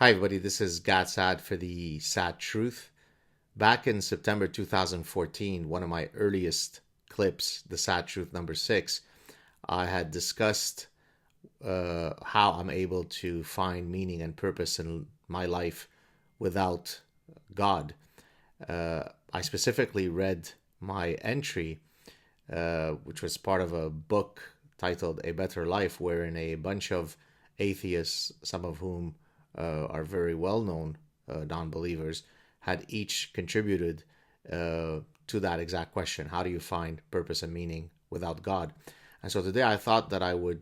Hi, everybody. This is SAAD for the SAAD Truth. Back in September 2014, one of my earliest clips, the SAAD Truth number 6, I had discussed how I'm able to find meaning and purpose in my life without God. I specifically read my entry, which was part of a book titled A Better Life, wherein a bunch of atheists, some of whom are very well known non-believers, had each contributed to that exact question. How do you find purpose and meaning without God? And so today I thought that I would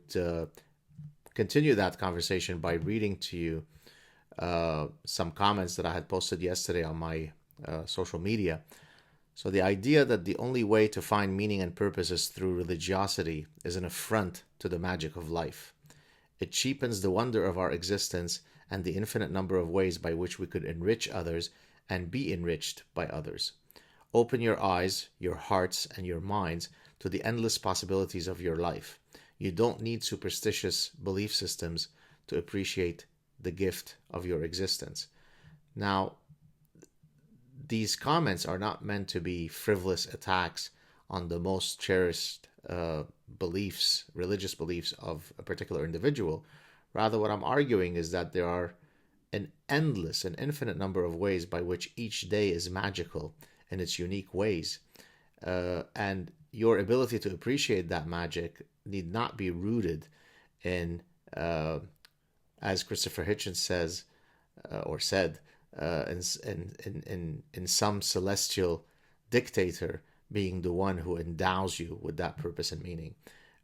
continue that conversation by reading to you some comments that I had posted yesterday on my social media. So the idea that the only way to find meaning and purpose is through religiosity is an affront to the magic of life. It cheapens the wonder of our existence and the infinite number of ways by which we could enrich others and be enriched by others. Open your eyes, your hearts, and your minds to the endless possibilities of your life. You don't need superstitious belief systems to appreciate the gift of your existence. Now, these comments are not meant to be frivolous attacks on the most cherished beliefs, religious beliefs of a particular individual. Rather, what I'm arguing is that there are an infinite number of ways by which each day is magical in its unique ways. And your ability to appreciate that magic need not be rooted in, as Christopher Hitchens says, or said, in some celestial dictator being the one who endows you with that purpose and meaning.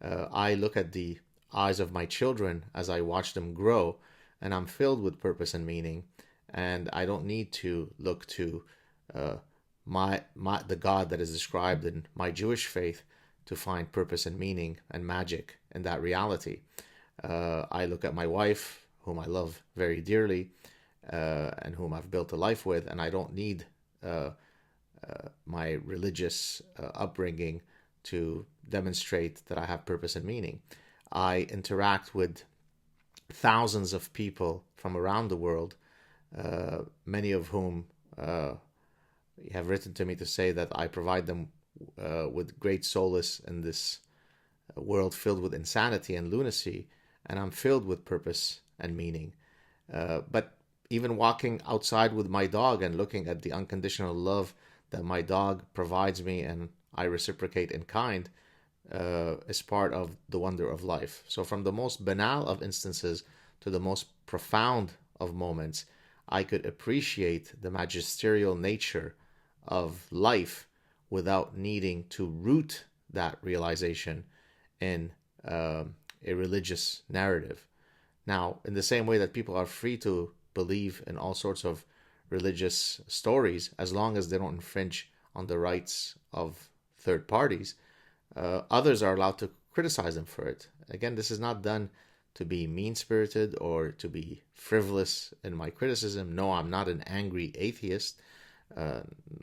I look at the eyes of my children as I watch them grow, and I'm filled with purpose and meaning, and I don't need to look to the God that is described in my Jewish faith to find purpose and meaning and magic in that reality. I look at my wife, whom I love very dearly, and whom I've built a life with, and I don't need my religious upbringing to demonstrate that I have purpose and meaning. I interact with thousands of people from around the world, many of whom have written to me to say that I provide them with great solace in this world filled with insanity and lunacy, and I'm filled with purpose and meaning. But even walking outside with my dog and looking at the unconditional love that my dog provides me and I reciprocate in kind, is part of the wonder of life. So from the most banal of instances to the most profound of moments, I could appreciate the magisterial nature of life without needing to root that realization in a religious narrative. Now, in the same way that people are free to believe in all sorts of religious stories, as long as they don't infringe on the rights of third parties, others are allowed to criticize them for it. Again, this is not done to be mean-spirited or to be frivolous in my criticism. No, I'm not an angry atheist,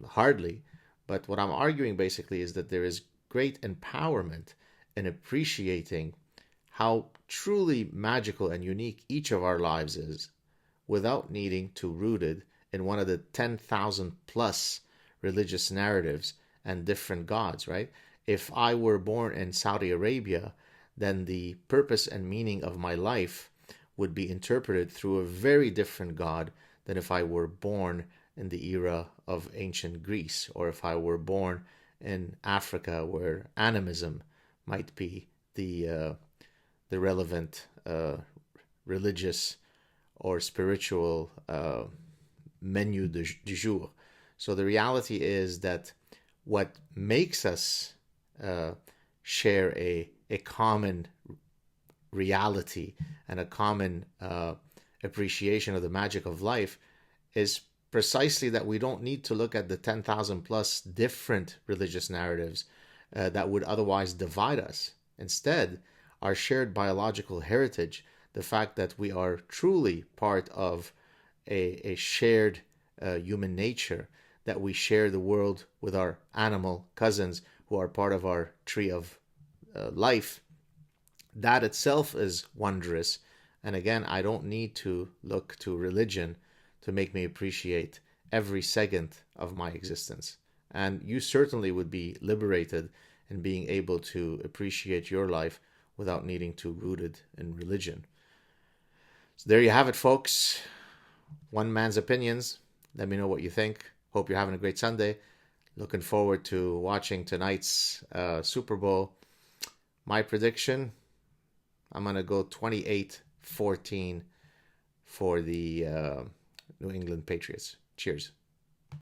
hardly. But what I'm arguing basically is that there is great empowerment in appreciating how truly magical and unique each of our lives is without needing to root it in one of the 10,000 plus religious narratives and different gods, right? If I were born in Saudi Arabia, then the purpose and meaning of my life would be interpreted through a very different God than if I were born in the era of ancient Greece, or if I were born in Africa, where animism might be the relevant religious or spiritual menu du jour. So the reality is that what makes us share a common reality and a common appreciation of the magic of life is precisely that we don't need to look at the 10,000 plus different religious narratives that would otherwise divide us. Instead, our shared biological heritage, the fact that we are truly part of a shared human nature, that we share the world with our animal cousins who are part of our tree of life, that itself is wondrous And again, I don't need to look to religion to make me appreciate every second of my existence. And you certainly would be liberated in being able to appreciate your life without needing to root it in religion. So there you have it, folks. One man's opinions. Let me know what you think. Hope you're having a great Sunday. Looking forward to watching tonight's Super Bowl. My prediction, I'm going to go 28-14 for the New England Patriots. Cheers.